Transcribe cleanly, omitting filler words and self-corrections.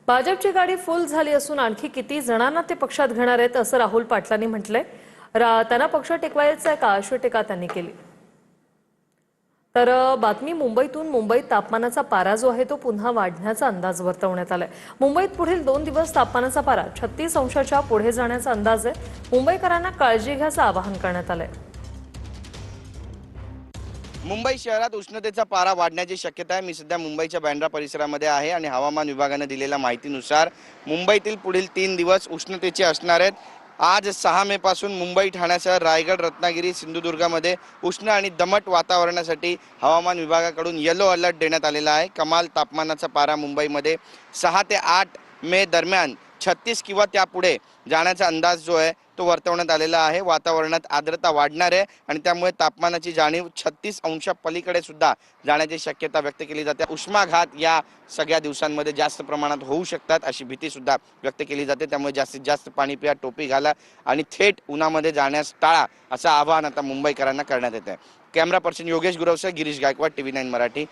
भाजपची गाडी फुल झाली असून आणखी किती जणांना ते पक्षात घेणार आहेत असं राहुल पाटलांनी म्हटलंय। त्यांना पक्ष टिकवायचा आहे का अशी टीका त्यांनी केली। तर बातमी मुंबईतून मुंबईत तापमानाचा पारा जो आहे तो पुन्हा वाढण्याचा अंदाज वर्तवण्यात आलाय। मुंबईत पुढील 2 दिवस तापमानाचा पारा 36 अंशाच्या पुढे जाण्याचा अंदाज आहे। मुंबईकरांना काळजी घ्यायचं आवाहन करण्यात आलंय। मुंबई शहरात उष्णतेचा पारा वाढण्याची शक्यता आहे। मी सध्या मुंबईच्या बँड्रा परिसरामध्ये आहे आणि हवामान विभागाने दिलेल्या माहितीनुसार मुंबईतील पुढील 3 दिवस उष्णतेचे असणार आहेत। आज 6 मे पासून मुंबई, ठाण्यासह रायगड, रत्नागिरी, सिंधुदुर्गमध्ये उष्ण आणि दमट वातावरणासाठी हवामान विभागाकडून येलो अलर्ट देण्यात आलेला आहे। कमाल तापमानाचा पारा मुंबईमध्ये 6 ते 8 मे दरम्यान 36 किंवा त्यापुढे जाण्याचा अंदाज जो आहे तो वर्तवण्यात आलेला आहे। वातावरणात आर्द्रता वाढणार आहे आणि त्यामुळे तापमानाची जाणीव 36 अंशा पलीकडे सुद्धा जाण्याची शक्यता व्यक्त केली जाते। उष्माघात या सगळ्या दिवसांमध्ये जास्त प्रमाणात होऊ शकतात अशी भीती सुद्धा व्यक्त केली जाते। त्यामुळे जास्तीत जास्त पाणी पिया, टोपी घाला आणि थेट उन्हामध्ये जाण्यास टाळा असं आवाहन आता मुंबईकरांना करण्यात येत आहे। कॅमेरा पर्सन योगेश गुरवसह गिरीश गायकवाड, TV9 मराठी।